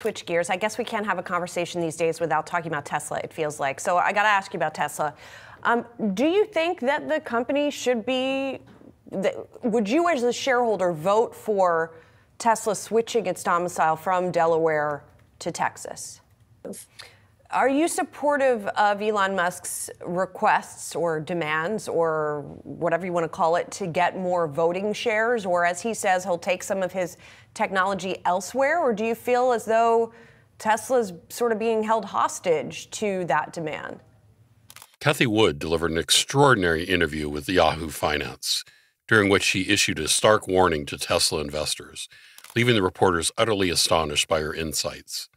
Switch gears. I guess we can't have a conversation these days without talking about Tesla, it feels like. So I got to ask you about Tesla. Do you think that the company should be, would you as a shareholder vote for Tesla switching its domicile from Delaware to Texas? Are you supportive of Elon Musk's requests or demands or whatever you want to call it to get more voting shares? Or as he says, he'll take some of his technology elsewhere? Or do you feel as though Tesla's sort of being held hostage to that demand? Cathie Wood delivered an extraordinary interview with Yahoo Finance, during which she issued a stark warning to Tesla investors, leaving the reporters utterly astonished by her insights.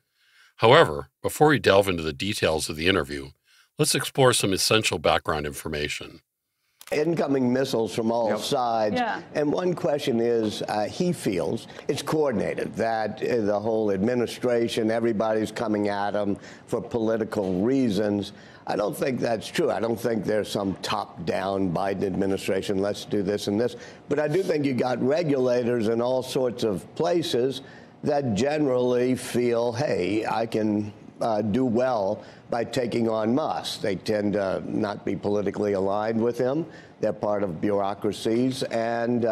However, before we delve into the details of the interview, let's explore some essential background information. Incoming missiles from all sides. Yeah. And one question is, he feels it's coordinated, that the whole administration, everybody's coming at him for political reasons. I don't think that's true. I don't think there's some top-down Biden administration, let's do this and this. But I do think you got regulators in all sorts of places that generally feel, hey, I can do well by taking on Musk. They tend to not be politically aligned with him. They're part of bureaucracies, and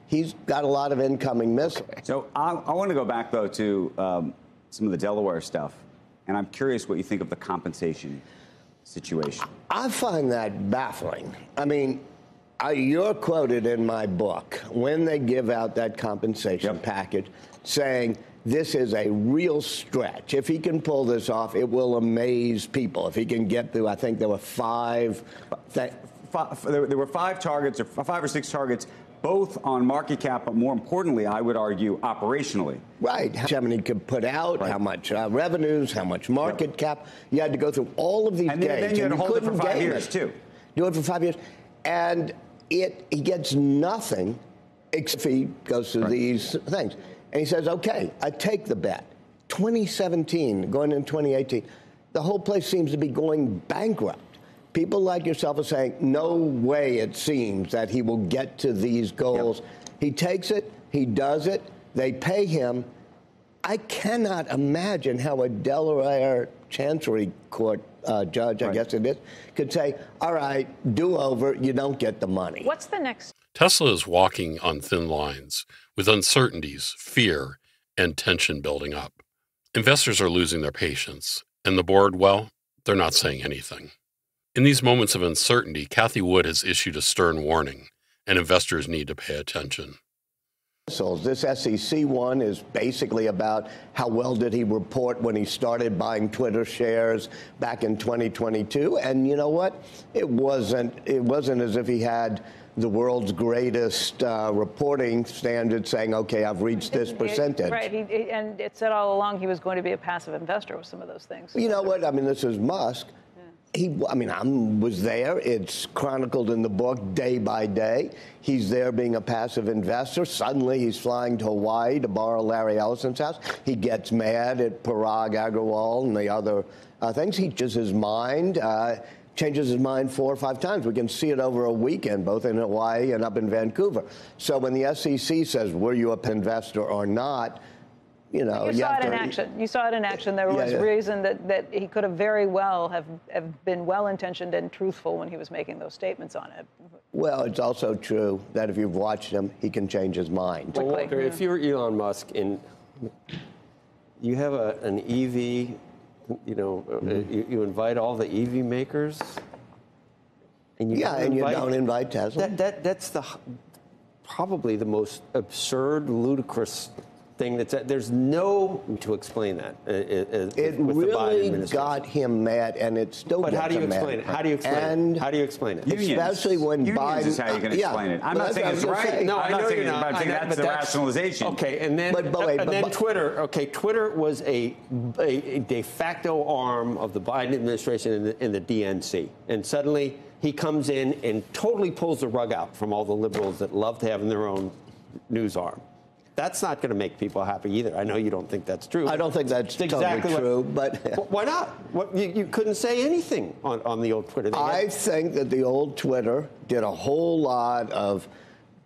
he's got a lot of incoming missiles. So I want to go back, though, to some of the Delaware stuff, and I'm curious what you think of the compensation situation. I find that baffling. I mean, you're quoted in my book when they give out that compensation package saying this is a real stretch. If he can pull this off, it will amaze people. If he can get through, I think there were five targets, or 5 or 6 targets, both on market cap, but more importantly, I would argue, operationally. Right. How many could put out, how much revenues, how much market cap. You had to go through all of these and days. Then you had to hold it for 5 years, too. Do it for 5 years. And he gets nothing if he goes through these things. And he says, okay, I take the bet. 2017, going into 2018, the whole place seems to be going bankrupt. People like yourself are saying, no way it seems that he will get to these goals. He takes it, he does it, they pay him. I cannot imagine how a Delaware Chancery Court judge, I guess it is, could say, all right, do over, you don't get the money. What's the next? Tesla is walking on thin lines, with uncertainties, fear, and tension building up. Investors are losing their patience, and the board, well, they're not saying anything. In these moments of uncertainty, Cathie Wood has issued a stern warning, and investors need to pay attention. This SEC one is basically about how well did he report when he started buying Twitter shares back in 2022. And you know what? It wasn't as if he had the world's greatest reporting standard saying, okay, I've reached this percentage. Right. And it said all along he was going to be a passive investor with some of those things. You know what? I mean, this is Musk. I was there. It's chronicled in the book day by day. He's there being a passive investor. Suddenly he's flying to Hawaii to borrow Larry Ellison's house. He gets mad at Parag Agrawal and the other things. He changes his mind 4 or 5 times. We can see it over a weekend, both in Hawaii and up in Vancouver. So when the SEC says, were you an investor or not, you know, you saw it in action. You saw it in action. There was reason that he could have very well have been well-intentioned and truthful when he was making those statements on it. Well, it's also true that if you've watched him, he can change his mind. Well, Walter, if you're Elon Musk and you have an EV, you invite all the EV makers, and you don't invite Tesla. That's probably the most absurd, ludicrous thing there's no to explain that. It really got him mad, and it still gets him mad. But how do you explain it? How do you explain it? How do you explain it? Especially when Biden is how you can explain it. I'm not saying it's right. No, I'm I not know saying you're not. I'm saying that's the rationalization. Okay, and then Twitter. Okay, Twitter was a de facto arm of the Biden administration in the DNC, and suddenly he comes in and totally pulls the rug out from all the liberals that love to have in their own news arm. That's not going to make people happy either. I know you don't think that's true. I don't think that's totally true, but why not? You couldn't say anything on the old Twitter. I think that the old Twitter did a whole lot of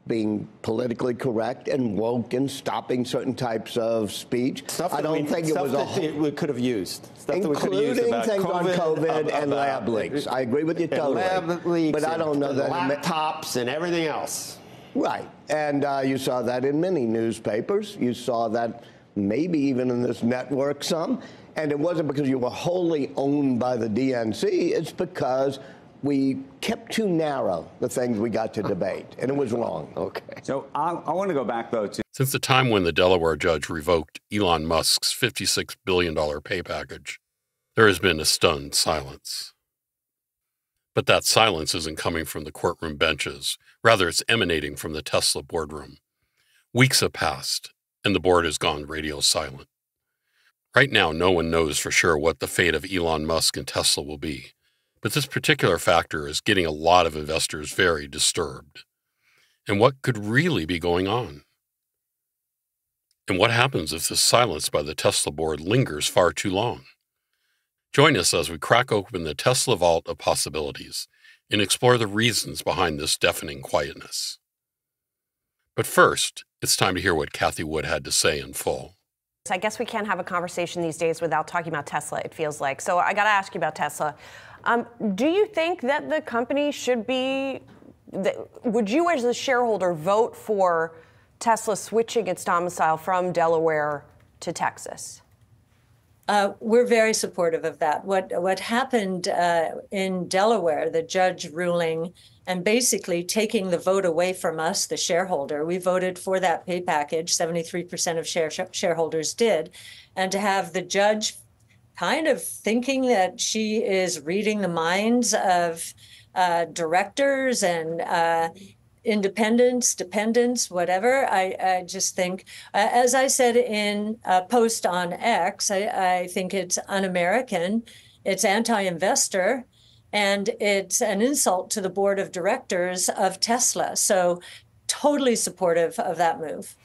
being politically correct and woke and stopping certain types of speech. I don't think it was we could have used. Including things on COVID and lab leaks. I agree with you totally. Lab leaks, but I don't know that laptops and everything else. Right, and you saw that in many newspapers. You saw that maybe even in this network some. And it wasn't because you were wholly owned by the DNC. It's because we kept too narrow the things we got to debate, and it was wrong. Okay. So I want to go back, though, to... Since the time when the Delaware judge revoked Elon Musk's $56 billion pay package, there has been a stunned silence. But that silence isn't coming from the courtroom benches. Rather, it's emanating from the Tesla boardroom. Weeks have passed, and the board has gone radio silent. Right now, no one knows for sure what the fate of Elon Musk and Tesla will be, but this particular factor is getting a lot of investors very disturbed. And what could really be going on? And what happens if this silence by the Tesla board lingers far too long? Join us as we crack open the Tesla vault of possibilities and explore the reasons behind this deafening quietness. But first, it's time to hear what Cathie Wood had to say in full. I guess we can't have a conversation these days without talking about Tesla, it feels like. So I got to ask you about Tesla. Do you think that the company should be, would you as a shareholder vote for Tesla switching its domicile from Delaware to Texas? We're very supportive of that. What happened in Delaware, the judge ruling and basically taking the vote away from us, the shareholder. We voted for that pay package, 73% of shareholders did. And to have the judge kind of thinking that she is reading the minds of directors and independents, dependents, whatever. I just think, as I said in a post on X, I think it's un-American, it's anti-investor, and it's an insult to the board of directors of Tesla. So totally supportive of that move.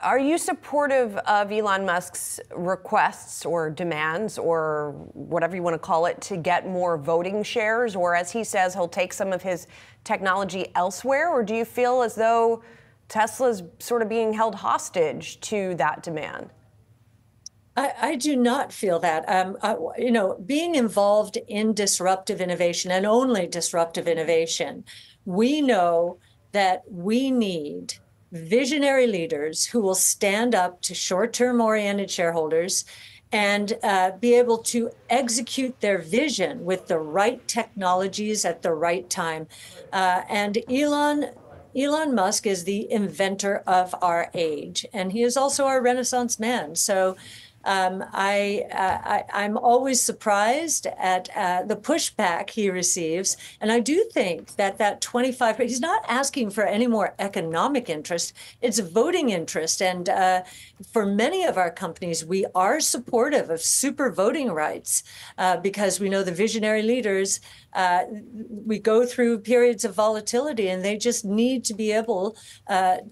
Are you supportive of Elon Musk's requests or demands or whatever you want to call it to get more voting shares? Or as he says, he'll take some of his technology elsewhere? Or do you feel as though Tesla's sort of being held hostage to that demand? I do not feel that. Being involved in disruptive innovation and only disruptive innovation, we know that we need visionary leaders who will stand up to short-term oriented shareholders and be able to execute their vision with the right technologies at the right time. And Elon Musk is the inventor of our age, and he is also our Renaissance man. So I'm always surprised at the pushback he receives. And I do think that 25, he's not asking for any more economic interest. It's voting interest. And for many of our companies, we are supportive of super voting rights because we know the visionary leaders, we go through periods of volatility and they just need to be able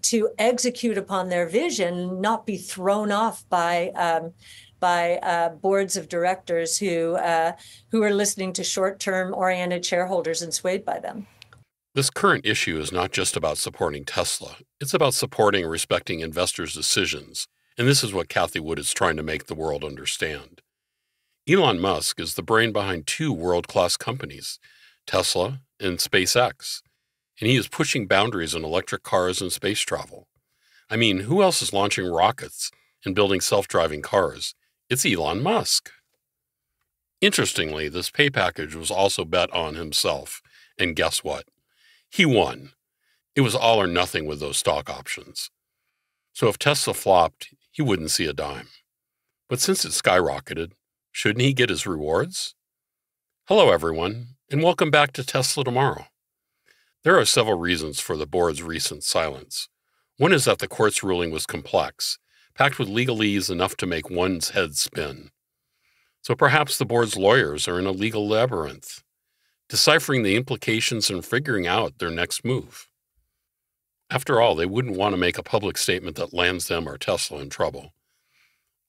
to execute upon their vision, not be thrown off by boards of directors who are listening to short-term oriented shareholders and swayed by them. This current issue is not just about supporting Tesla. It's about supporting and respecting investors' decisions. And this is what Cathie Wood is trying to make the world understand. Elon Musk is the brain behind two world-class companies, Tesla and SpaceX. And he is pushing boundaries in electric cars and space travel. I mean, who else is launching rockets and building self-driving cars? It's Elon Musk. Interestingly, this pay package was also bet on himself. And guess what? He won. It was all or nothing with those stock options. So if Tesla flopped, he wouldn't see a dime. But since it skyrocketed, shouldn't he get his rewards? Hello, everyone, and welcome back to Tesla Tomorrow. There are several reasons for the board's recent silence. One is that the court's ruling was complex, packed with legalese enough to make one's head spin. So perhaps the board's lawyers are in a legal labyrinth, deciphering the implications and figuring out their next move. After all, they wouldn't want to make a public statement that lands them or Tesla in trouble.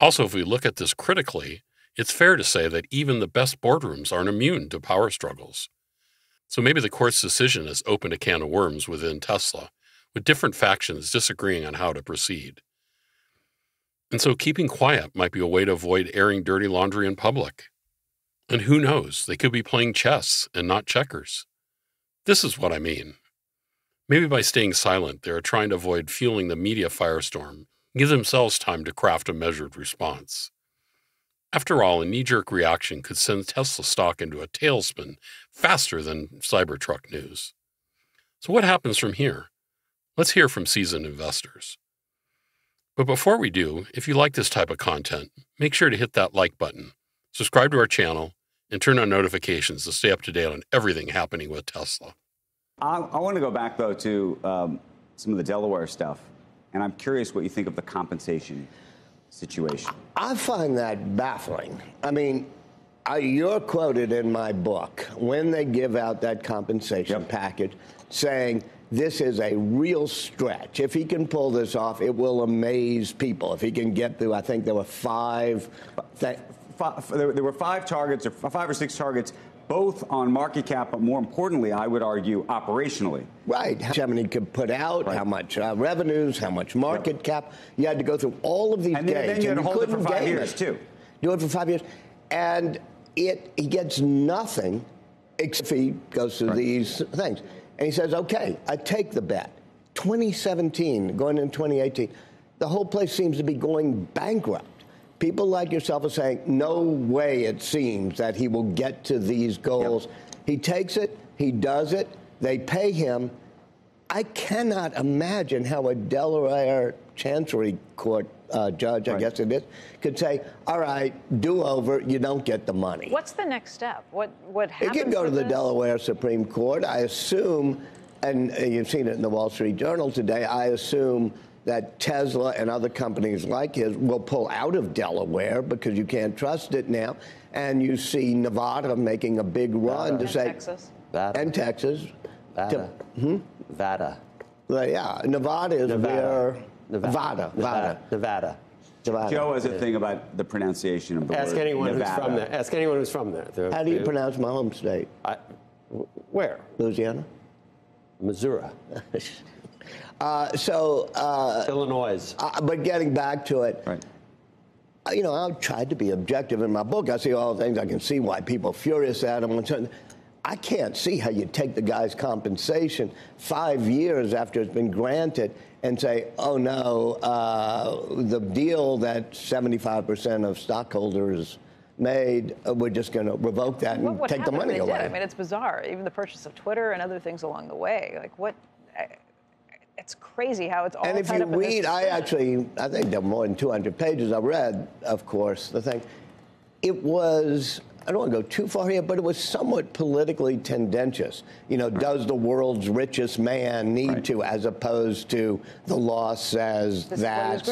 Also, if we look at this critically, it's fair to say that even the best boardrooms aren't immune to power struggles. So maybe the court's decision has opened a can of worms within Tesla, with different factions disagreeing on how to proceed. And so keeping quiet might be a way to avoid airing dirty laundry in public. And who knows, they could be playing chess and not checkers. This is what I mean. Maybe by staying silent, they are trying to avoid fueling the media firestorm and give themselves time to craft a measured response. After all, a knee-jerk reaction could send Tesla stock into a tailspin faster than Cybertruck news. So what happens from here? Let's hear from seasoned investors. But before we do, if you like this type of content, make sure to hit that like button, subscribe to our channel, and turn on notifications to stay up to date on everything happening with Tesla. I want to go back, though, to some of the Delaware stuff, and I'm curious what you think of the compensation situation. I find that baffling. I mean, you're quoted in my book when they give out that compensation package saying this is a real stretch. If he can pull this off, it will amaze people. If he can get through, I think there were five. There were 5 targets, or 5 or 6 targets, both on market cap, but more importantly, I would argue, operationally. Right. How many could put out, how much revenues, how much market cap. You had to go through all of these and games. Then you had to hold it for 5 years, too. Do it for 5 years. And he gets nothing except if he goes through these things. And he says, okay, I take the bet. 2017, going into 2018, the whole place seems to be going bankrupt. People like yourself are saying, no way it seems that he will get to these goals. He takes it, he does it, they pay him. I cannot imagine how a Delaware Chancery Court judge, I guess it is, could say, all right, do over, you don't get the money. What's the next step? What happens? It can go to the Delaware Supreme Court. I assume, and you've seen it in the Wall Street Journal today, I assume that Tesla and other companies like his will pull out of Delaware because you can't trust it now. And you see Nevada making a big run to say... Texas. And Texas. Nevada. Well, yeah, Nevada is where... Nevada. Joe has a thing about the pronunciation of the word Nevada. Ask anyone who's from there. How do you pronounce my home state? Where? Louisiana? Missouri. Illinois. But getting back to it, I've tried to be objective in my book. I see all the things. I can see why people are furious at him. I can't see how you take the guy's compensation 5 years after it's been granted and say, oh, no, the deal that 75% of stockholders made, we're just going to revoke that and take the money away. I mean, it's bizarre. Even the purchase of Twitter and other things along the way. Like, what? It's crazy how it's all and if tied you up in read, this I think there are more than 200 pages. I read, of course, the thing. It was, I don't want to go too far here, but it was somewhat politically tendentious. Does the world's richest man need to, as opposed to the law says that.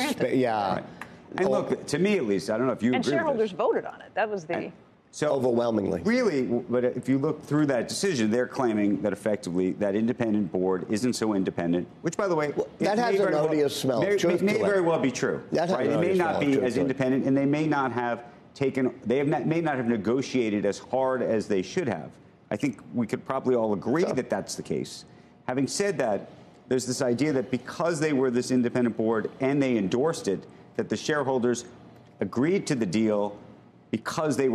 And look, to me at least, I don't know if you agree with this. And shareholders voted on it. That was the... So overwhelmingly. Really, but if you look through that decision, they're claiming that effectively that independent board isn't so independent, which, by the way, that has an odious smell. May very well be true. It may not be as independent, and they may not have may not have negotiated as hard as they should have. I think we could probably all agree that that's the case. Having said that, there's this idea that because they were this independent board and they endorsed it, that the shareholders agreed to the deal because they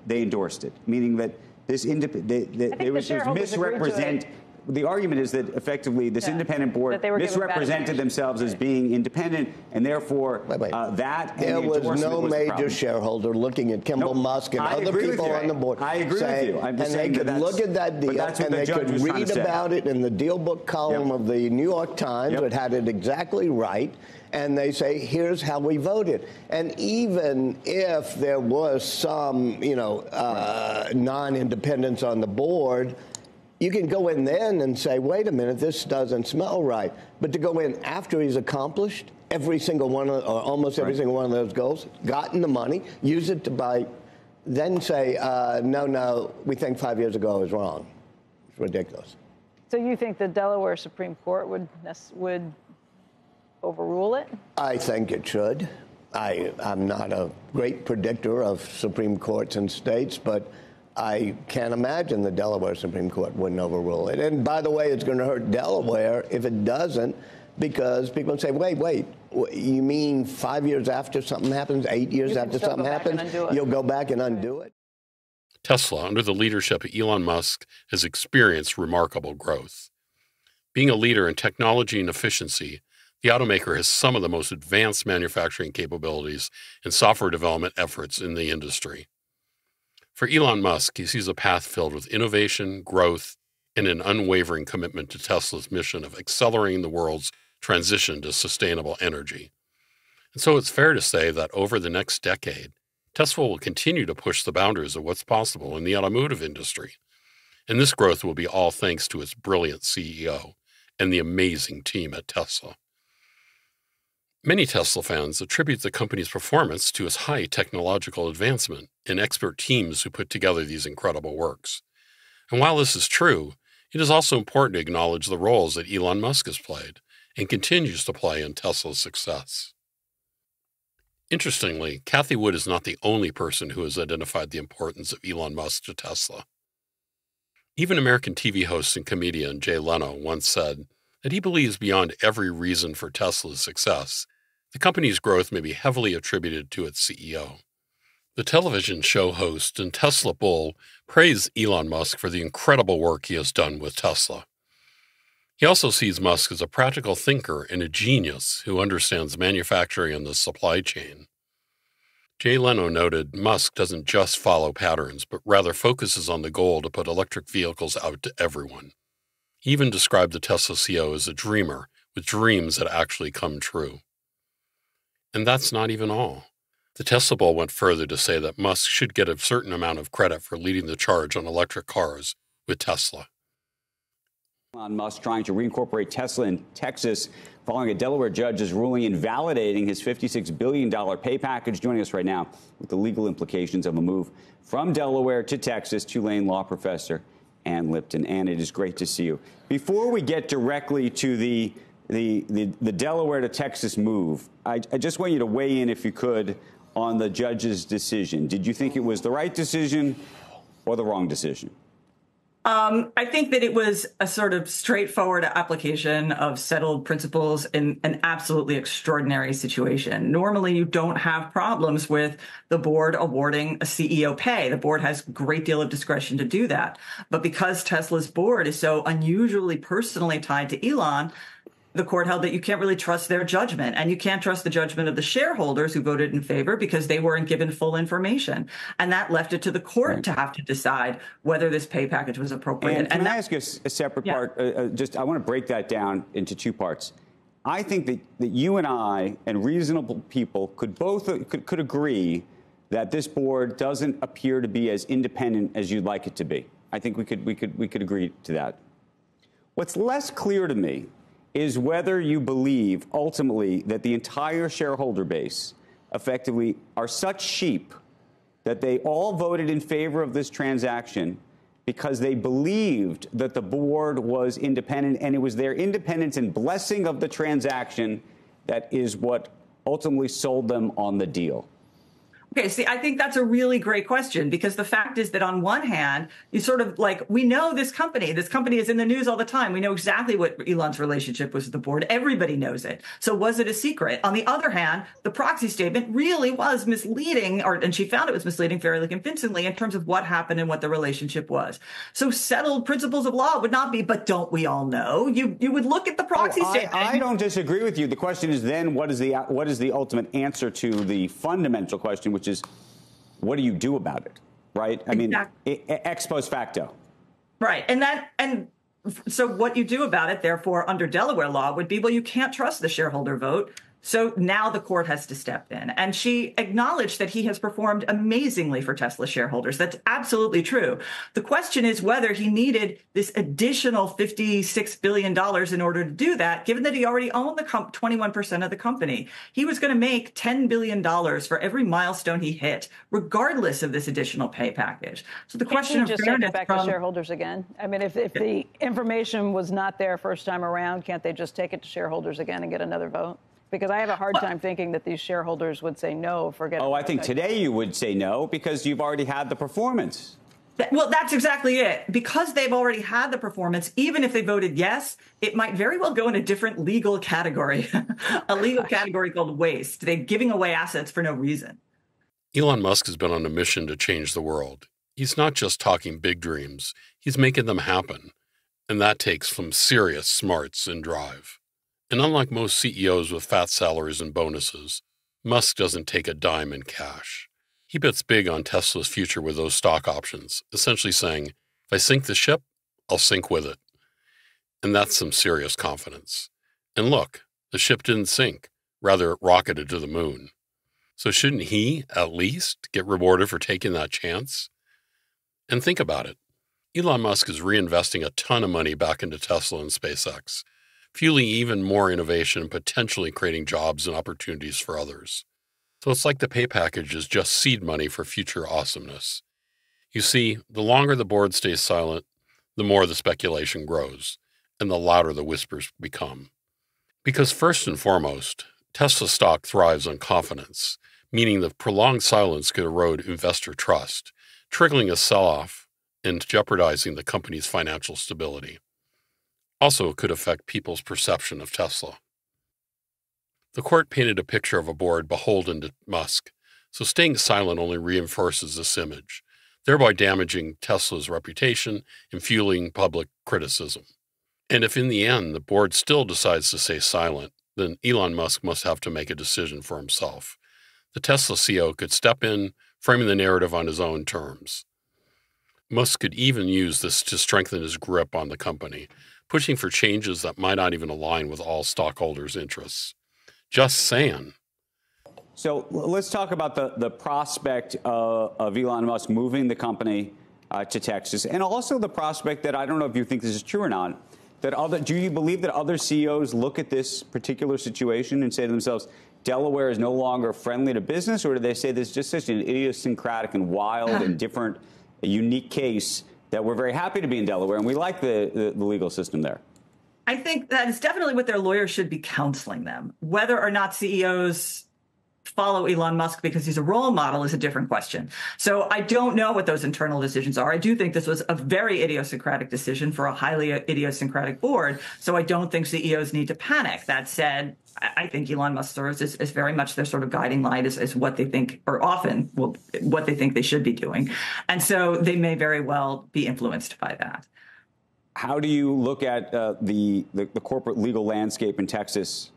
endorsed it, meaning that this misrepresent. The argument is that effectively this independent board misrepresented themselves as being independent, and therefore that. There was no major shareholder looking at Kimball Musk and other people on the board. I agree with you. I'm just saying they could look at that deal and they could read about it in the deal book column of the New York Times. It had it exactly right. And they say, here's how we voted. And even if there was some, non-independence on the board, you can go in then and say, wait a minute, this doesn't smell right. But to go in after he's accomplished every single one, or almost every single one of those goals, gotten the money, use it to buy, then say, no, we think 5 years ago is wrong. It's ridiculous. So you think the Delaware Supreme Court would overrule it? I think it should. I'm not a great predictor of Supreme Courts and states, but I can't imagine the Delaware Supreme Court wouldn't overrule it. And by the way, it's going to hurt Delaware if it doesn't, because people say, wait, you mean 5 years after something happens, 8 years after something happens, you'll go back and undo it? Tesla, under the leadership of Elon Musk, has experienced remarkable growth. Being a leader in technology and efficiency, the automaker has some of the most advanced manufacturing capabilities and software development efforts in the industry. For Elon Musk, he sees a path filled with innovation, growth, and an unwavering commitment to Tesla's mission of accelerating the world's transition to sustainable energy. And so it's fair to say that over the next decade, Tesla will continue to push the boundaries of what's possible in the automotive industry. And this growth will be all thanks to its brilliant CEO and the amazing team at Tesla. Many Tesla fans attribute the company's performance to its high technological advancement and expert teams who put together these incredible works. And while this is true, it is also important to acknowledge the roles that Elon Musk has played and continues to play in Tesla's success. Interestingly, Cathie Wood is not the only person who has identified the importance of Elon Musk to Tesla. Even American TV host and comedian Jay Leno once said that he believes beyond every reason for Tesla's success, the company's growth may be heavily attributed to its CEO. The television show host and Tesla bull praised Elon Musk for the incredible work he has done with Tesla. He also sees Musk as a practical thinker and a genius who understands manufacturing and the supply chain. Jay Leno noted Musk doesn't just follow patterns, but rather focuses on the goal to put electric vehicles out to everyone. He even described the Tesla CEO as a dreamer with dreams that actually come true. And that's not even all. The Tesla bull went further to say that Musk should get a certain amount of credit for leading the charge on electric cars with Tesla. Elon Musk trying to reincorporate Tesla in Texas following a Delaware judge's ruling invalidating his $56 billion pay package. Joining us right now with the legal implications of a move from Delaware to Texas, Tulane law professor Ann Lipton. Ann, it is great to see you. Before we get directly to the Delaware to Texas move, I just want you to weigh in, if you could, on the judge's decision. Did you think it was the right decision or the wrong decision? I think that it was a sort of straightforward application of settled principles in an absolutely extraordinary situation. Normally, you don't have problems with the board awarding a CEO pay. The board has a great deal of discretion to do that. But because Tesla's board is so unusually personally tied to Elon, the court held that you can't really trust their judgment, and you can't trust the judgment of the shareholders who voted in favor because they weren't given full information. And that left it to the court to have to decide whether this pay package was appropriate. And can I ask you a separate part? I want to break that down into two parts. I think that you and I and reasonable people could agree that this board doesn't appear to be as independent as you'd like it to be. I think we could agree to that. What's less clear to me is whether you believe ultimately that the entire shareholder base effectively are such sheep that they all voted in favor of this transaction because they believed that the board was independent, and it was their independence and blessing of the transaction that is what ultimately sold them on the deal. Okay, see, I think that's a really great question, because the fact is that on one hand, you sort of we know this company is in the news all the time. We know exactly what Elon's relationship was with the board. Everybody knows it. So was it a secret? On the other hand, the proxy statement really was misleading, and she found it was misleading fairly convincingly in terms of what happened and what the relationship was. So settled principles of law would not be, but don't we all know? You would look at the proxy statement. I don't disagree with you. The question is then what is the ultimate answer to the fundamental question, which is, what do you do about it, right? I mean, ex post facto. Right. And so what you do about it, therefore, under Delaware law would be, well, you can't trust the shareholder vote. So now the court has to step in. And she acknowledged that he has performed amazingly for Tesla shareholders. That's absolutely true. The question is whether he needed this additional $56 billion in order to do that, given that he already owned the 21% of the company. He was going to make $10 billion for every milestone he hit, regardless of this additional pay package. So the question of fairness, take it back to shareholders again. I mean, if the information was not there first time around, can't they just take it to shareholders again and get another vote? Because I have a hard time thinking that these shareholders would say no, forget it. Oh, I think today you would say no because you've already had the performance. Well, that's exactly it. Because they've already had the performance, even if they voted yes, it might very well go in a different legal category, a legal category called waste. They're giving away assets for no reason. Elon Musk has been on a mission to change the world. He's not just talking big dreams, he's making them happen. And that takes some serious smarts and drive. And unlike most CEOs with fat salaries and bonuses, Musk doesn't take a dime in cash. He bets big on Tesla's future with those stock options, essentially saying, if I sink the ship, I'll sink with it. And that's some serious confidence. And look, the ship didn't sink. Rather, it rocketed to the moon. So shouldn't he, at least, get rewarded for taking that chance? And think about it. Elon Musk is reinvesting a ton of money back into Tesla and SpaceX, fueling even more innovation and potentially creating jobs and opportunities for others. So it's like the pay package is just seed money for future awesomeness. You see, the longer the board stays silent, the more the speculation grows, and the louder the whispers become. Because first and foremost, Tesla stock thrives on confidence, meaning the prolonged silence could erode investor trust, triggering a sell-off and jeopardizing the company's financial stability. Also, it could affect people's perception of Tesla. The court painted a picture of a board beholden to Musk, so staying silent only reinforces this image, thereby damaging Tesla's reputation and fueling public criticism. And if in the end the board still decides to stay silent, then Elon Musk must have to make a decision for himself. The Tesla CEO could step in, framing the narrative on his own terms. Musk could even use this to strengthen his grip on the company, pushing for changes that might not even align with all stockholders' interests. Just saying. So let's talk about the prospect of Elon Musk moving the company to Texas, and also the prospect that, I don't know if you think this is true or not, do you believe that other CEOs look at this particular situation and say to themselves, Delaware is no longer friendly to business, or do they say this is just such an idiosyncratic and wild and different, unique case that we're very happy to be in Delaware and we like the legal system there? I think that is definitely what their lawyers should be counseling them. Whether or not CEOs follow Elon Musk because he's a role model is a different question. So I don't know what those internal decisions are. I do think this was a very idiosyncratic decision for a highly idiosyncratic board. So I don't think CEOs need to panic. That said, I think Elon Musk serves as very much their sort of guiding light as what they think, or often what they think they should be doing. And so they may very well be influenced by that. How do you look at the corporate legal landscape in Texas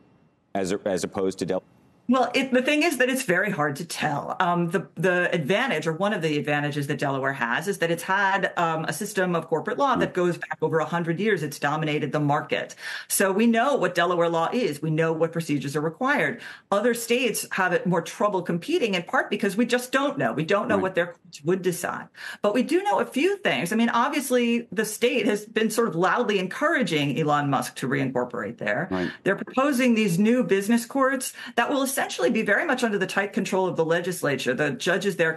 as opposed to Delaware? Well, the thing is that it's very hard to tell. The advantage, or one of the advantages that Delaware has, is that it's had a system of corporate law that goes back over 100 years. It's dominated the market. So we know what Delaware law is. We know what procedures are required. Other states have more trouble competing, in part because we just don't know. We don't know what their courts would decide. But we do know a few things. I mean, obviously, the state has been sort of loudly encouraging Elon Musk to reincorporate there. Right. They're proposing these new business courts that will essentially be very much under the tight control of the legislature. The judges there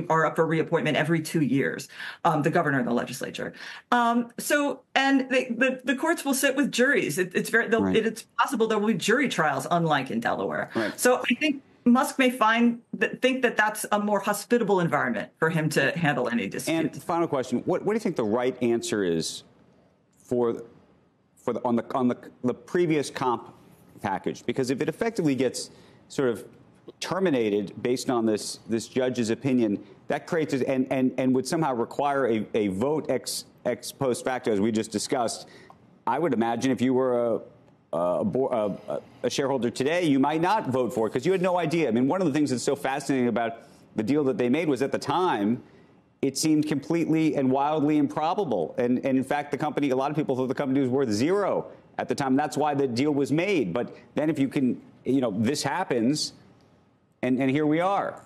are up for reappointment every 2 years, the governor and the legislature. And the courts will sit with juries. It's possible there will be jury trials, unlike in Delaware. Right. So I think Musk may think that that's a more hospitable environment for him to handle any dispute. And final question: What do you think the right answer is on the previous comp package? Because if it effectively gets sort of terminated based on this judge's opinion, that creates and would somehow require a vote ex post facto, as we just discussed. I would imagine if you were a shareholder today, you might not vote for it because you had no idea. I mean, one of the things that's so fascinating about the deal that they made was at the time, it seemed completely and wildly improbable. And in fact, a lot of people thought the company was worth zero at the time. That's why the deal was made. But then if you can, this happens, and here we are.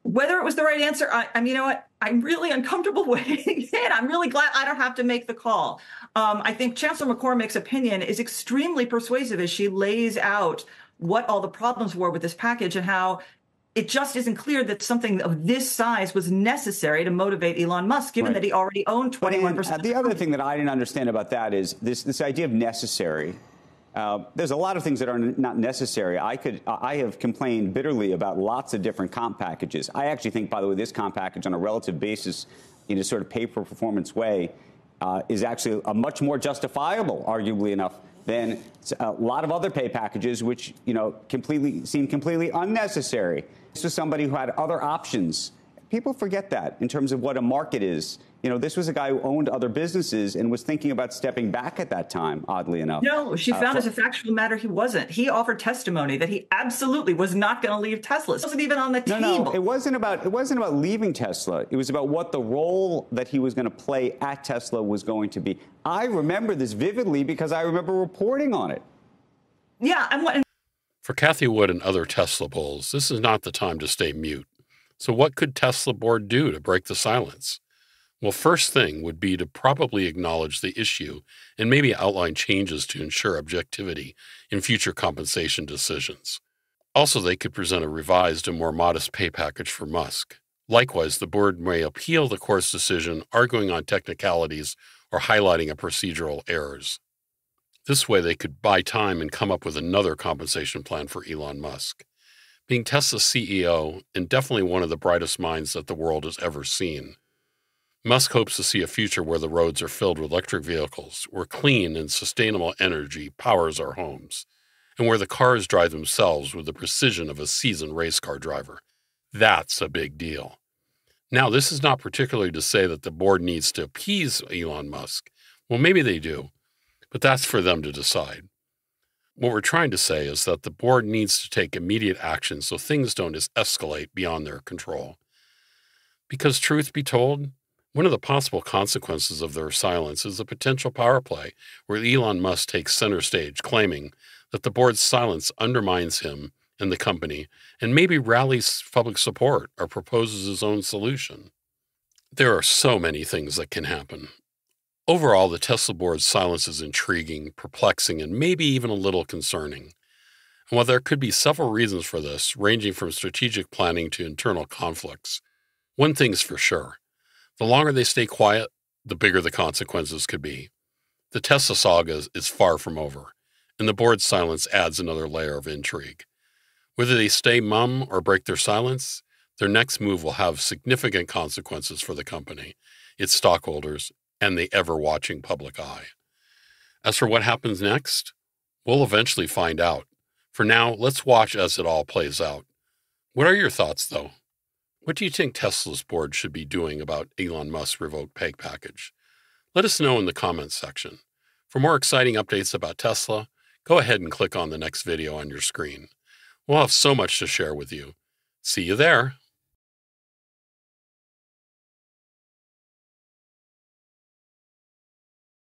Whether it was the right answer, I mean, you know what? I'm really uncomfortable weighing in. I'm really glad I don't have to make the call. I think Chancellor McCormick's opinion is extremely persuasive as she lays out what all the problems were with this package and how it just isn't clear that something of this size was necessary to motivate Elon Musk, given that he already owned 21%. The other thing that I didn't understand about that is this idea of necessary. There's a lot of things that are not necessary. I have complained bitterly about lots of different comp packages. I actually think, by the way, this comp package on a relative basis, in a sort of pay-for-performance way, is actually a much more justifiable, arguably enough, than a lot of other pay packages, which seem completely unnecessary. This was somebody who had other options. People forget that in terms of what a market is. This was a guy who owned other businesses and was thinking about stepping back at that time, oddly enough. No, she found as a factual matter he wasn't. He offered testimony that he absolutely was not going to leave Tesla. It wasn't even on the table. No, it wasn't about leaving Tesla. It was about what the role that he was going to play at Tesla was going to be. I remember this vividly because I remember reporting on it. Yeah, For Cathie Wood and other Tesla bulls, this is not the time to stay mute. So what could Tesla board do to break the silence? Well, first thing would be to probably acknowledge the issue and maybe outline changes to ensure objectivity in future compensation decisions. Also, they could present a revised and more modest pay package for Musk. Likewise, the board may appeal the court's decision, arguing on technicalities or highlighting a procedural errors. This way, they could buy time and come up with another compensation plan for Elon Musk. Being Tesla's CEO, and definitely one of the brightest minds that the world has ever seen, Musk hopes to see a future where the roads are filled with electric vehicles, where clean and sustainable energy powers our homes, and where the cars drive themselves with the precision of a seasoned race car driver. That's a big deal. Now, this is not particularly to say that the board needs to appease Elon Musk. Well, maybe they do, but that's for them to decide. What we're trying to say is that the board needs to take immediate action so things don't escalate beyond their control. Because truth be told, one of the possible consequences of their silence is a potential power play where Elon Musk takes center stage, claiming that the board's silence undermines him and the company and maybe rallies public support or proposes his own solution. There are so many things that can happen. Overall, the Tesla board's silence is intriguing, perplexing, and maybe even a little concerning. And while there could be several reasons for this, ranging from strategic planning to internal conflicts, one thing's for sure. The longer they stay quiet, the bigger the consequences could be. The Tesla saga is far from over, and the board's silence adds another layer of intrigue. Whether they stay mum or break their silence, their next move will have significant consequences for the company, its stockholders, and the ever-watching public eye. As for what happens next, we'll eventually find out. For now, let's watch as it all plays out. What are your thoughts, though? What do you think Tesla's board should be doing about Elon Musk's revoked pay package? Let us know in the comments section. For more exciting updates about Tesla, go ahead and click on the next video on your screen. We'll have so much to share with you. See you there.